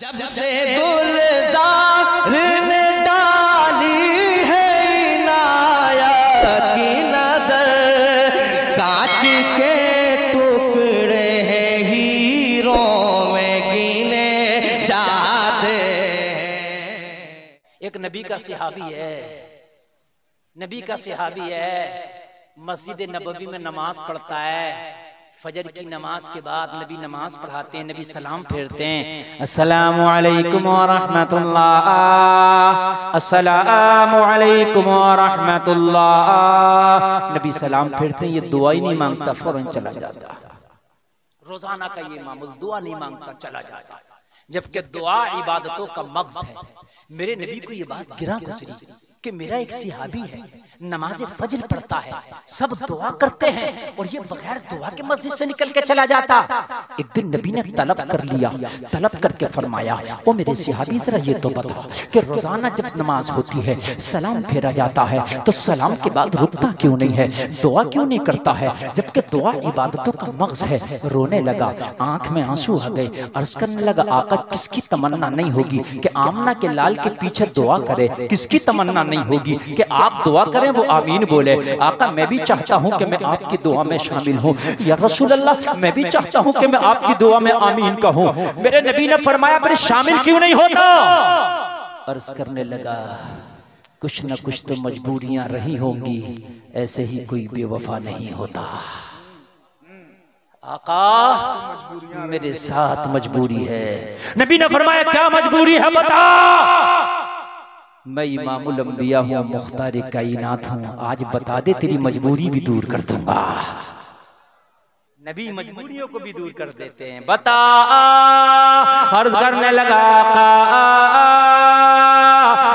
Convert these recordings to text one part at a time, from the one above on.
जब से गुलजार ने डाली है इनायत की नजर, कांच के टुकड़े हैं हीरों में गिने जाते हैं। एक नबी का सहाबी है, नबी का सहाबी है, मस्जिद नबवी में नमाज पढ़ता है। फजर की नमाज के बाद नबी नमाज पढ़ाते हैं, नबी सलाम फेरते हैं, अस्सलामु अलैकुम व रहमतुल्लाह, अस्सलामु अलैकुम व रहमतुल्लाह। नबी सलाम फेरते हैं, ये दुआ ही नहीं मांगता, फौरन चला जाता। रोजाना का ये मामूल, दुआ नहीं मांगता, चला जाता। जबकि दुआ इबादतों का मग़ज़ है। मेरे नबी को ये बात गिरा गुजरी कि मेरा एक सहाबी है, नमाज फजर पढ़ता है, सब दुआ करते हैं और ये बगैर दुआ के मस्जिद से निकल के चला जाता। एक दिन नबी ने तलब कर लिया, तलब करके फरमाया, ओ मेरे सहाबी जरा ये तो बता कि रोजाना जब नमाज होती है सलाम फेरा जाता है तो सलाम के बाद रुकता क्यों नहीं है, दुआ क्यों नहीं करता है, जबकि दुआ इबादतों का मग़ज़ है। रोने लगा, आंख में आंसू आ गए, अर्ज करने लगा, आका किसकी तमन्ना नहीं होगी कि आमना के लाल के पीछे दुआ करे, किसकी तमन्ना नहीं होगी कि आप दुआ करें वो आमीन बोले। आका मैं भी चाहता हूं कि मैं आपकी दुआ में शामिल हूं, या रसूल अल्लाह मैं भी चाहता हूं कि मैं आपकी दुआ में आमीन कहूं। मेरे नबी ने फरमाया फिर शामिल क्यों नहीं होता? अर्ज करने लगा, कुछ न कुछ तो मजबूरियां रही होंगी, ऐसे ही कोई बेवफा नहीं होता। आका मेरे साथ मजबूरी है। नबी ने फरमाया क्या मजबूरी है बता। मैं इमामुल अंबिया हूँ, मुख्तार कायनात हूँ, आज बता दे तेरी मजबूरी भी दूर कर दूंगा। नबी मजबूरियों को भी दूर कर देते हैं। बता, अर्ज करने लगा,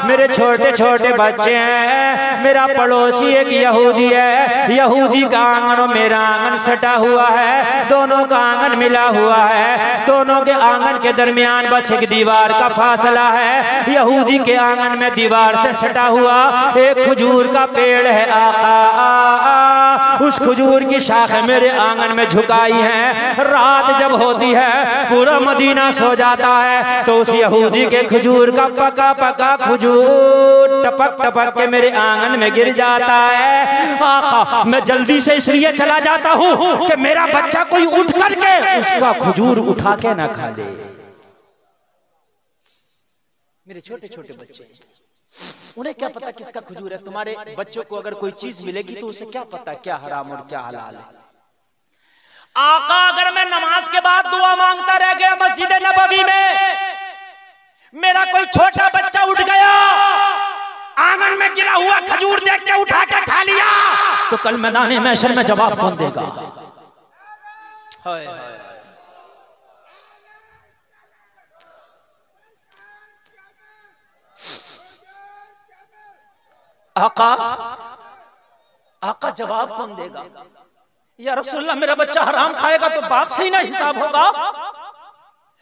मेरे छोटे छोटे बच्चे हैं, मेरा पड़ोसी एक यहूदी है, यहूदी का आंगन और मेरा आंगन सटा हुआ है, दोनों का आंगन मिला हुआ है, दोनों के आंगन के दरमियान बस एक दीवार का फासला है। यहूदी के आंगन में दीवार से सटा हुआ एक खजूर का पेड़ है। आका उस खजूर की शाखें मेरे आंगन में झुकाई हैं। रात जब होती है पूरा मदीना सो जाता है तो उस यहूदी के खजूर का पका पका खजूर टपक टपक के मेरे आंगन में गिर जाता है। आका मैं जल्दी से इसलिए चला जाता हूँ कि मेरा बच्चा कोई उठ करके उसका खजूर उठा के ना खा ले। मेरे छोटे छोटे बच्चे, उन्हें क्या पता किसका खजूर है। तुम्हारे बच्चों को अगर कोई चीज मिलेगी तो उसे क्या पता क्या हराम और क्या हलाल है। आका अगर मैं नमाज के बाद दुआ मांगता रह गया मस्जिद नबवी में, मेरा कोई छोटा बच्चा उठ गया, आंगन में गिरा हुआ खजूर देख के उठा के खा लिया, तो कल मैदान महशर में जवाब कौन देगा? आका आका जवाब कौन देगा? या रसूलल्लाह मेरा बच्चा हराम खाएगा तो बाप से ही ना हिसाब होगा।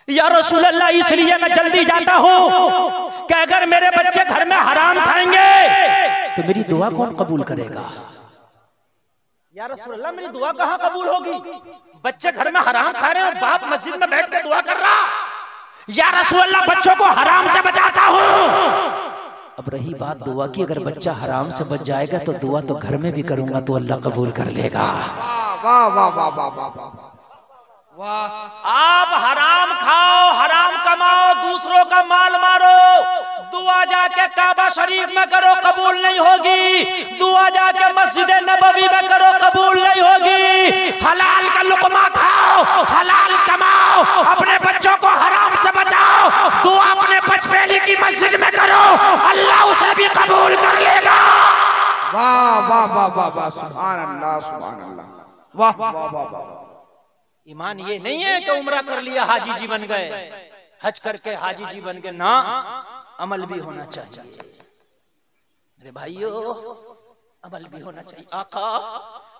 या रसूलल्लाह इसलिए मैं जल्दी जाता हूं कि अगर मेरे बच्चे घर में हराम खाएंगे तो मेरी दुआ कौन कबूल करेगा? या रसूलल्लाह मेरी दुआ कहां कबूल होगी? बच्चे घर में हराम खा रहे हैं, बाप मस्जिद में बैठ के दुआ कर रहा। या रसूलल्लाह बच्चों को हराम से बचाता हूं। अब रही बात दुआ की, अगर बच्चा हराम से बच जाएगा तो दुआ तो घर में भी करूंगा तो अल्लाह कबूल कर लेगा। वाह वाह वाह वाह वाह वाह। आप हराम खाओ, हराम कमाओ, दूसरों का माल मारो, दुआ जाके काबा शरीफ में करो कबूल नहीं होगी, दुआ जाके मस्जिद नबवी में करो कबूल नहीं होगी। हलाल का लुकमा खाओ, हलाल कमाओ, अपने बच्चों को हराम से बचाओ, दुआ अपने पचपेली की मस्जिद में करो, अल्लाह उसे भी कबूल कर लेगा। वाह वाह वाह वाह वाह, सुभान अल्लाह सुभान अल्लाह, वाह वाह वाह वाह। ईमान ये नहीं है कि उम्रा कर लिया हाजी जी बन गए, हज करके हाजी जी बन गए, ना, अमल भी होना चाहिए। मेरे भाइयों अमल भी होना चाहिए। आका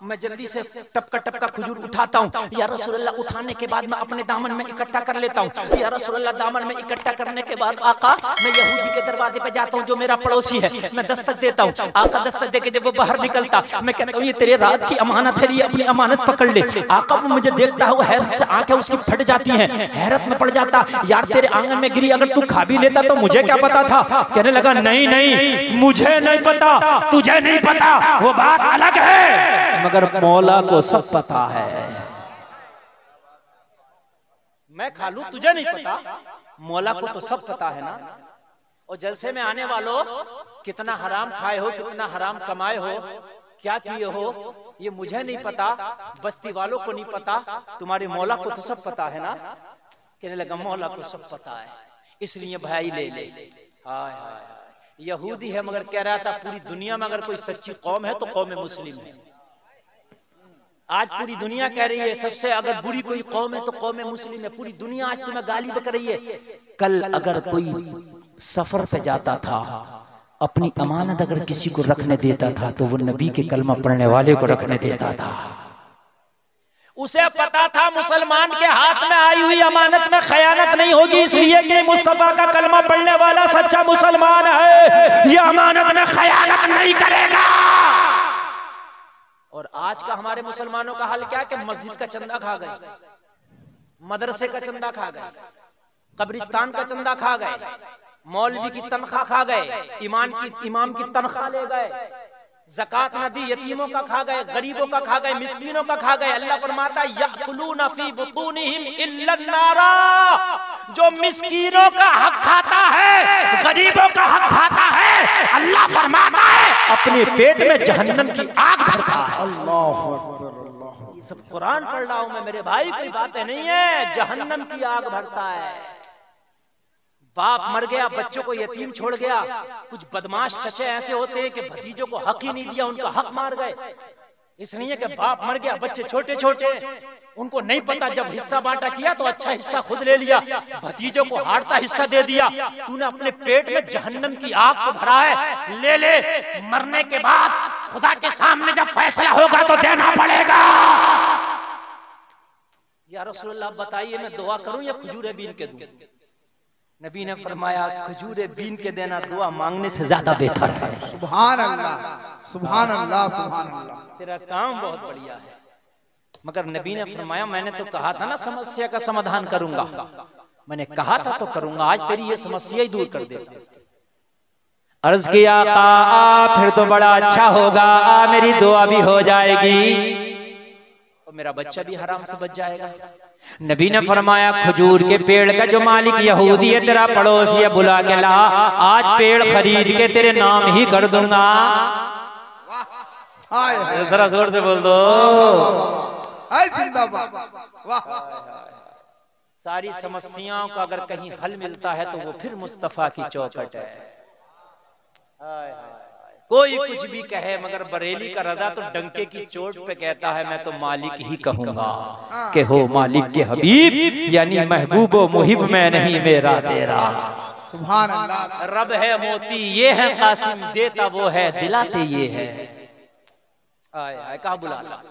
मैं जल्दी से टपका खजूर उठाता हूँ। या रसूलल्लाह, उठाने के बाद मैं अपने दामन में इकट्ठा कर लेता हूँ। या रसूलल्लाह, दामन में इकट्ठा करने के बाद आका मैं यहूदी के दरवाजे पे जाता हूँ जो मेरा पड़ोसी है, मैं दस्तक देता हूँ। आका दस्तक देके जब वो बाहर निकलता, मैं कहता हूँ ये तेरे रात की अमानत है, ये अपनी अमानत पकड़ ले। आका वो मुझे देखता है, हैरत से आंखें उसकी फट जाती हैं, हैरत में पड़ जाता, यार तेरे आंगन में गिरी, अगर तू खा भी लेता तो मुझे क्या पता था। कहने लगा नहीं नहीं, मुझे नहीं पता, तुझे नहीं पता, वो बात अलग है, मगर मौला को सब पता है। मैं खा लूं तुझे नहीं पता, मौला को तो सब पता है ना। और जलसे में आने वालों, कितना हराम खाए हो, कितना हराम कमाए हो, क्या किए हो, ये मुझे नहीं पता, बस्ती वालों को नहीं पता, तुम्हारे मौला को तो सब पता है ना। कहने लगा मौला को सब पता है, इसलिए भाई ले ले। हाय हाय, यहूदी है मगर कह रहा था पूरी दुनिया में अगर कोई सच्ची कौम है तो कौम मुस्लिम है। आज पूरी दुनिया कह रही है सबसे अगर बुरी कोई कौम है तो कौम मुस्लिम है। पूरी दुनिया आज तुम्हें गाली बक रही है। कल अगर कोई सफर पे जाता था, अपनी अमानत अगर किसी को रखने देता था तो वो नबी के कलमा पढ़ने वाले को रखने देता था। उसे पता था मुसलमान के हाथ में आई हुई अमानत में खयानत नहीं होगी, इसलिए कि मुस्तफा का कलमा पढ़ने वाला सच्चा मुसलमान है, ये अमानत में खयानत नहीं करेगा। और आज का हमारे मुसलमानों का हाल क्या कि मस्जिद का चंदा खा गए, मदरसे का चंदा खा गए, कब्रिस्तान का चंदा खा गए, मौलवी की तनख्वाह खा गए, इमाम की तनख्वाह ले गए, ज़कात न दी, यतीमों का खा गए, गरीबों का खा गए, मिस्कीनों का खा गए। अल्लाह फरमाता है यअकुलूना फी बुतूनिहिम इल्ला नारा, जो मिस्कीनों का हक खाता है, गरीबों का हक खाता है, अल्लाह फरमाता है अपने पेट में जहन्नम की आग भरता है। अल्लाहु अकबर। ये सब कुरान पढ़ रहा हूं मैं मेरे भाई, कोई बातें नहीं है, जहन्नम की आग भरता है। बाप मर गया, बच्चों को यतीम छोड़ गया। कुछ बदमाश चचे ऐसे होते हैं कि भतीजों को हक ही नहीं दिया, उनका हक मार गए। इसलिए कि बाप मर गया, बच्चे छोटे छोटे, उनको नहीं पता, जब हिस्सा बांटा किया तो अच्छा हिस्सा खुद ले लिया, भतीजों को हारता हिस्सा दे दिया। तूने अपने पेट में जहन्नम की आग को भरा है, ले ले, मरने के बाद खुदा के सामने जब फैसला होगा तो देना पड़ेगा। या रसूलल्लाह बताइए मैं दुआ करूं या खजूर बीन के दूं? नबी ने फरमाया खजूर बीन के देना दुआ मांगने से ज्यादा बेहतर है। सुभान अल्लाह, सुभान अल्लाह, सुभान अल्लाह। तेरा काम बहुत बढ़िया है, मगर नबी ने फरमाया मैंने तो कहा था ना समस्या का समाधान करूंगा, मैंने कहा था तो करूंगा, आज तेरी ये समस्या ही दूर कर देता। अर्ज किया आका फिर तो बड़ा अच्छा होगा, मेरी दुआ भी हो जाएगी और मेरा बच्चा भी हराम से बच जाएगा। नबी ने फरमाया खजूर के पेड़ का जो मालिक यहूदी है तेरा पड़ोसी है, बुला के ला, आज पेड़ खरीद के तेरे नाम ही कर दूंगा। जरा जोर से बोल दो सारी समस्याओं का अगर कहीं हल मिलता है तो वो फिर मुस्तफा की चौखट है। कोई कुछ भी कहे मगर बरेली का रजा तो डंके की चोट पे कहता है मैं तो मालिक ही कहूंगा कि हो मालिक के हबीब, यानी महबूब व मुहिब में नहीं मेरा तेरा। सुभान अल्लाह। रब है मोती ये है कासिम, देता वो है दिलाते ये है। आए आए कहा बुला ला,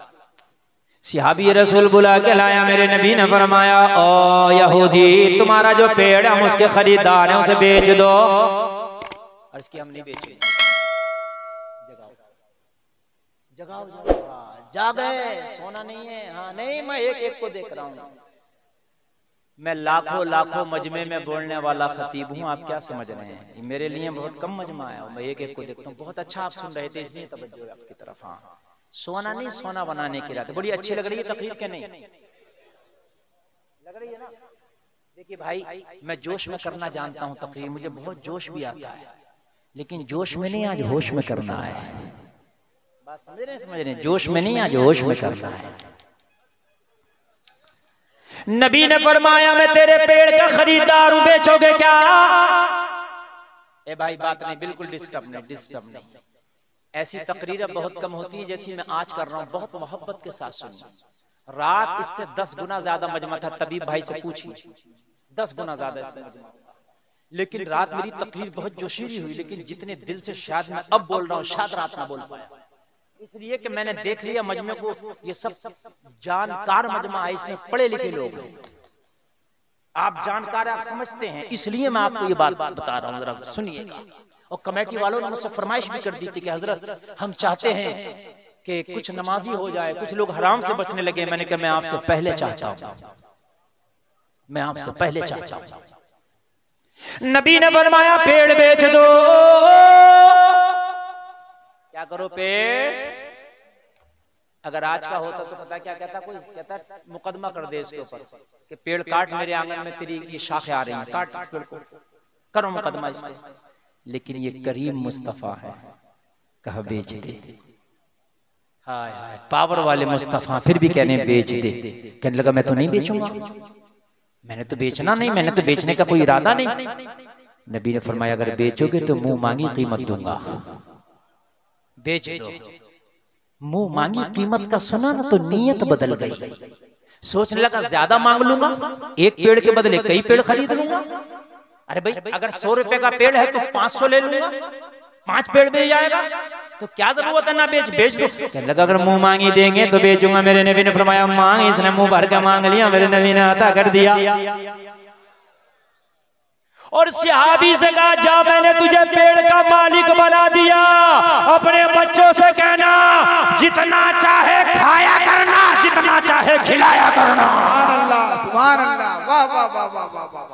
सिहाबी रसूल बुला के लाया। मेरे नबी ने फरमाया ओ यहूदी तुम्हारा जो पेड़ हम उसके खरीदार हैं, उसे बेच दो। और इसकी हम नहीं बेचेंगे, जगाओ जागे, सोना नहीं है। हाँ नहीं, मैं एक एक को देख रहा हूँ, मैं लाखों लाखों मजमे में बोलने वाला खतीब हूँ, आप क्या समझ रहे हैं? मेरे लिए बहुत कम मजमा है, मैं एक एक को देखता हूँ। बहुत अच्छा आप सुन रहे थे इसलिए तवज्जो आपकी तरफ। हाँ सोना नहीं, सोना बनाने की रात बड़ी अच्छी लग रही है तकरीर के, नहीं लग रही है ना? देखिए भाई मैं जोश में करना जानता हूँ तकरीर, मुझे बहुत जोश भी आता है, लेकिन जोश में नहीं आज होश में करना है। बात समझ रहे हैं? जोश में नहीं आज होश में करना है। नबी ने फरमाया मैं तेरे पेड़ का खरीदार हूं, बेचोगे क्या? ए भाई बात नहीं, बिल्कुल डिस्टर्ब नहीं, डिस्टर्ब नहीं। ऐसी तकरीरें बहुत कम होती है जैसी मैं आज कर रहा हूं, बहुत मोहब्बत के साथ सुनिए। रात इससे 10 गुना ज्यादा मजमा था, तबीब भाई से पूछिए, 10 गुना ज्यादा इससे मजमा। लेकिन रात मेरी तकरीर बहुत जोशीली हुई, लेकिन जितने दिल से शायद मैं अब बोल रहा हूँ शायद रात ना बोल पाया। इसलिए कि मैंने देख लिया मजमे को, ये सब जानकार मजमा है, इसमें पढ़े लिखे लोग हैं, आप जानकार, आप समझते हैं, इसलिए मैं आपको ये बात बता रहा हूँ, जरा सुनिएगा। और कमेटी वालों ने मुझसे फरमाइश भी कर दी थी कि हजरत हम चाहते हैं कि कुछ नमाजी हो जाए, कुछ लोग हराम से बचने लगे। मैंने कहा मैं आपसे पहले चाहता हूं, मैं आपसे पहले चाहता हूं। नबी ने फरमाया पेड़ बेच दो। क्या करो? पेड़। अगर आज का होता तो पता क्या कहता, कोई कहता मुकदमा कर दे इसके ऊपर कि पेड़ काट, मेरे आंगन में तेरी ये शाखें आ रही हैं, काट पेड़ को, करो मुकदमा इसको। लेकिन ये करीम मुस्तफा है, कहा बेच दे। हाय हाय, पावर वाले मुस्तफा फिर भी कहने बेच दे। कहने लगा मैं तो नहीं बेचूंगा, मैंने तो बेचना नहीं, मैंने तो बेचने का कोई इरादा नहीं। नबी ने फरमाया अगर बेचोगे तो मुंह मांगी कीमत दूंगा। बेच दो। मुंह मांगी कीमत का सुना ना तो नीयत बदल गई। सोचने लगा ज्यादा मांग लूंगा, एक पेड़ के बदले कई पेड़ खरीद लूंगा। अरे भाई अगर 100 रुपए का पेड़ है तो 500 ले लूंगा, 5 पेड़ मिल जाएगा, तो क्या जरूरत है ना बेच दो। कहने लगा अगर मुंह मांगी देंगे तो बेचूंगा। मेरे नबी ने फरमाया मांग। इसने मुंह भर के मांग लिया, मेरे नबी ने अता कर दिया। और सहाबी से कहा जा मैंने तुझे पेड़ का मालिक बना दिया, अपने बच्चों से कहना जितना चाहे खाया करना, जितना चाहे खिलाया करना। सुभान अल्लाह, सुभान अल्लाह, वाह वाह वाह वाह वाह वाह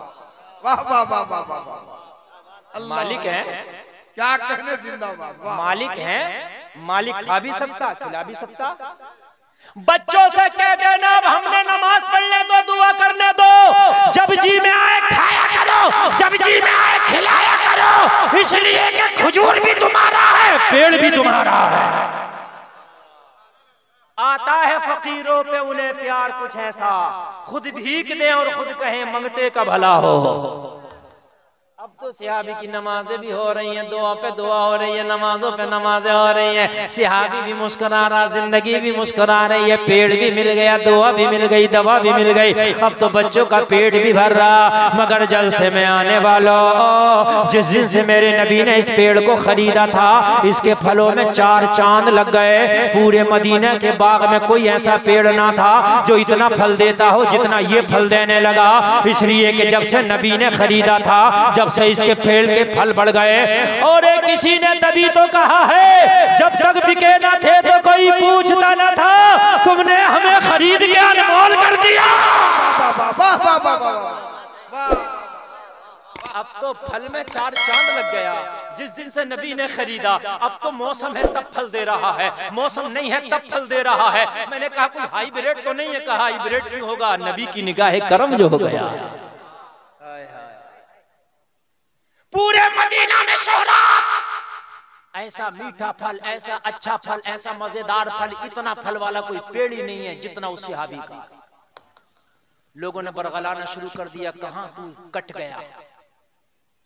वाह वाह वाह वाह वाह। मालिक है, क्या कहने, जिंदाबाद। मालिक है, मालिक खा भी सकता, खिला भी सकता। बच्चों से कह देना अब हमने नमाज पढ़ने दो, दुआ करने दो, जब जी में आए खाया करो, जब जी में आए खिलाया करो, इसलिए कि खजूर भी तुम्हारा है, पेड़ भी तुम्हारा है। आता है फकीरों पे उन्हें प्यार कुछ ऐसा, खुद भीख दे और खुद कहे मंगते का भला हो। अब तो सहाबी की नमाजें भी हो रही हैं, दुआ पे दुआ हो रही है, नमाजों पे नमाजें हो रही हैं, सहाबी भी मुस्कुरा रहा, जिंदगी भी मुस्कुरा रही है, पेड़ भी मिल गया, दुआ भी मिल गई, दवा भी मिल गई, अब तो बच्चों का पेट भी भर रहा। मगर जलसे में आने वालों, जिस दिन से मेरे नबी ने इस पेड़ को खरीदा था, इसके फलों में 4 चांद लग गए। पूरे मदीना के बाग में कोई ऐसा पेड़ ना था जो इतना फल देता हो जितना ये फल देने लगा। इसलिए कि जब से नबी ने खरीदा था, जब से इसके पेड़ के फल बढ़ गए। और किसी ने तभी तो कहा है जब तक बिके ना थे तो कोई पूछता ना था, तुमने हमें खरीद के अनमोल कर दिया। अब तो फल में 4 चांद लग गया। जिस दिन से नबी ने खरीदा, अब तो मौसम है तब फल दे रहा है, मौसम नहीं है तब फल दे रहा है। मैंने कहा कोई हाइब्रिड तो नहीं है, कहा हाइब्रिड क्यों होगा, नबी की निगाह करम जो हो गया। पूरे मदीना में शोहरत, ऐसा मीठा फल, ऐसा अच्छा फल, ऐसा मजेदार फल, इतना फल वाला कोई पेड़ ही नहीं है जितना उस सहाबी का। लोगों ने बरगलाना शुरू कर दिया, कहां तू कट गया,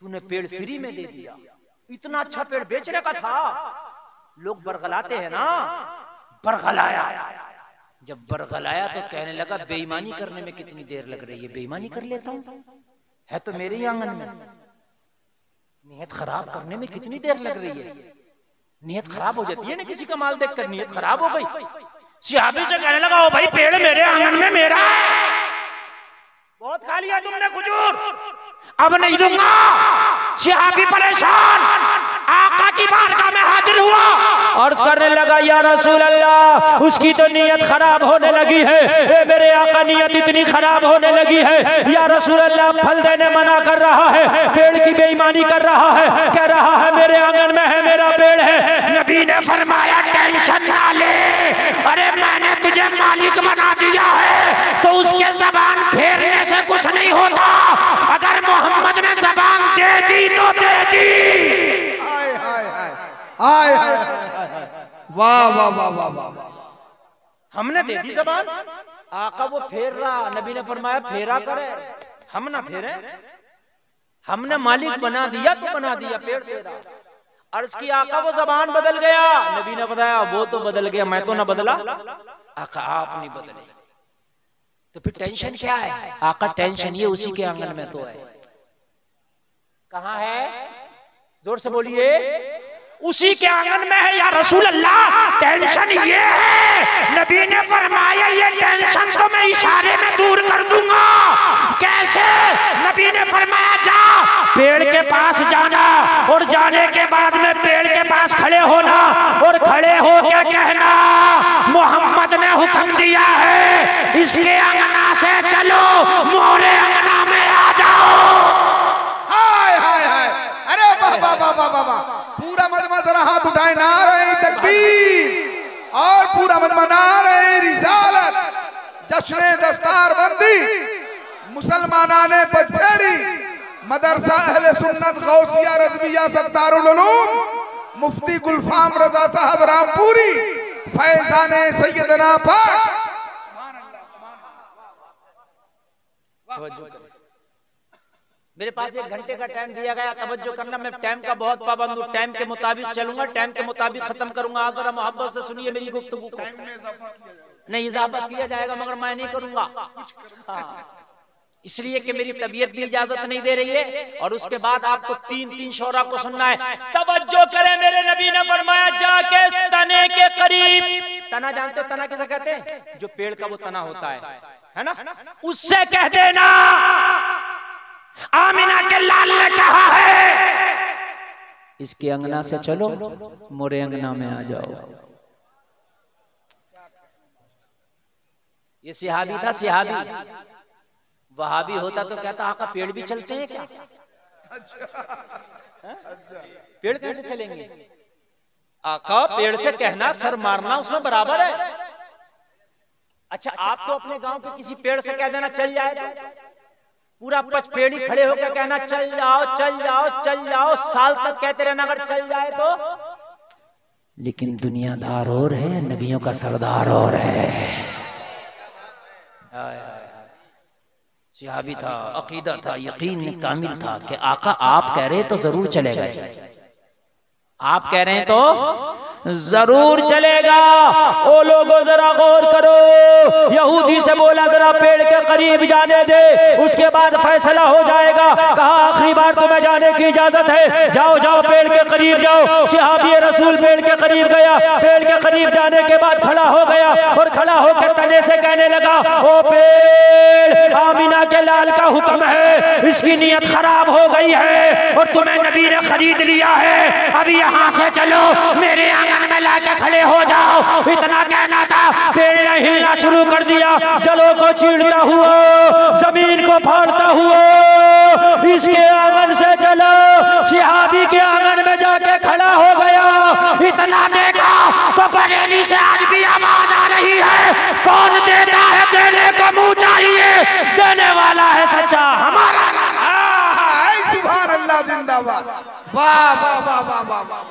तूने पेड़ फ्री में दे दिया, इतना अच्छा पेड़ बेचने का था। लोग बरगलाते हैं ना, बरगलाया। जब बरगलाया तो कहने लगा बेईमानी करने में कितनी देर लग रही है, बेईमानी कर लेता हूं, है तो मेरे ही आंगन में, नियत खराब करने में कितनी देर लग रही है। नियत खराब हो जाती है ना किसी का माल देखकर, नियत खराब हो गई। सहाबी से कहने लगा ओ भाई पेड़ मेरे आंगन में मेरा है, बहुत खा लिया तुमने खजूर, अब नहीं दूंगा। सहाबी परेशान, आका की बारगाह में हाजिर हुआ, अर्ज करने लगा या रसूल अल्लाह, उसकी तो नीयत खराब होने लगी है, ए मेरे आका नियत इतनी खराब होने लगी है, या रसूल अल्लाह फल देने मना कर रहा है, पेड़ की बेईमानी कर रहा है, कह रहा है मेरे आंगन में है, मेरा पेड़ है। नबी ने फरमाया टेंशन ना ले, अरे मैंने तुझे मालिक बना दिया है तो उसके जबान फेरने से कुछ नहीं होता। अगर मोहम्मद ने जबान दे दी तो दे दी। हाय हाय, वाह वाह वाह वाह वाह, हमने दे दी जबान, आका वो फेर रहा। नबी ने फरमाया फेरा करे, हम ना फेरे, हमने मालिक बना दिया तो बना दिया, पेड़ तेरा। अर्ज की आका वो जबान बदल गया। नबी ने बताया वो तो बदल गया, मैं तो ना बदला। आका आप नहीं बदले, तो फिर टेंशन क्या है। आका टेंशन ये उसी के आंगन में तो है। कहां है, जोर से बोलिए, उसी के आंगन में है या रसूल अल्लाह। टेंशन ये है, नबी ने फरमाया ये टेंशन तो मैं इशारे में दूर कर दूंगा। कैसे? नबी ने फरमाया जा पेड़ के पास जाना और जाने के बाद में पेड़ के पास खड़े होना और खड़े होकर कहना मोहम्मद ने हुक्म दिया है इसके अंगना से चलो, मोरे अंगना में आ जाओ। हाय हाय हाय, अरे वाह वाह वाह वाह वाह, पूरा मजमा जरा हाथ उठाए, नारे तकबीर, और पूरा मजमा नारे रिसालत, जश्न दस्तारबंदी, मुसलमानाने पचपेड़ी, मदरसा अहले सुन्नत गौसिया रज़विया सत्तारुल उलूम, मुफ्ती गुलफाम रजा साहब रामपुरी, फैजाने सैयदना पाक। मेरे पास 1 घंटे का टाइम दिया गया, तवज्जो करना। मैं टाइम का बहुत पाबंद हूँ, टाइम के मुताबिक चलूंगा, टाइम के मुताबिक खत्म करूंगा। आप जरा मोहब्बत से सुनिए मेरी गुफ्तगू को। नहीं, इजाफा किया जाएगा मगर मैं नहीं करूंगा, इसलिए कि मेरी तबीयत भी इजाजत नहीं दे रही है। और उसके बाद आपको 3 शोरा को सुनना है। तवज्जो करें, मेरे नबी ने फरमाया जाके तने के करीब, तना जानते हो तना किसे कहते हैं? जो पेड़ का वो तना होता है ना, उससे कह देना आमिना के लाल ने कहा है इसके अंगना से चलो, मोरे अंगना में आ जाओ। ये सिहाबी था, सिहाबी। वहाबी होता तो कहता आका पेड़ भी चलते हैं क्या? पेड़ कैसे चलेंगे? आका पेड़ से कहना सर मारना उसमें बराबर है। अच्छा, आप तो अपने गांव के किसी पेड़ से कह देना चल जाए तो पूरा पचपेड़ी खड़े होकर कहना चल जाओ चल जाओ चल जाओ, साल तक कहते रहना अगर चल जाए तो। लेकिन दुनियादार और है, नबियों का सरदार और है। सिहाबी था, अकीदा था, यकीन कामिल था कि आका आप कह रहे तो जरूर चलेगा, आप कह रहे हैं तो जरूर चलेगा। ओ लोगों जरा गौर करो, यहूदी से बोला जरा पेड़ के करीब जाने दे, उसके बाद फैसला हो जाएगा। कहा आखिरी बार तुम्हें जाने की इजाजत है, जाओ जाओ पेड़ के करीब जाओ। सिहाबी रसूल पेड़ के करीब गया, पेड़ के करीब जाने के बाद खड़ा हो गया और खड़ा होकर तने से कहने लगा ओ पेड़, आमिना के लाल का हुक्म है, इसकी नीयत खराब हो गई है और तुम्हें नबी ने खरीद लिया है, अभी यहाँ से चलो, मेरे आंगन में लाके खड़े हो जाओ। इतना कहना था, पेड़ ने हिलना शुरू कर दिया, जलों को चीरता हुआ, जमीन को फाड़ता हुआ इसके आंगन से चलो, सिहाबी के आंगन में जाके खड़ा हो गया। इतना देखा तो बरेली से आज भी आवाज आ रही है, कौन देता है? देने को मुंह चाहिए, देने वाला है सच्चा हमारा। सुभान अल्लाह, जिंदाबाद, वाह वाह वाह वाह वाह।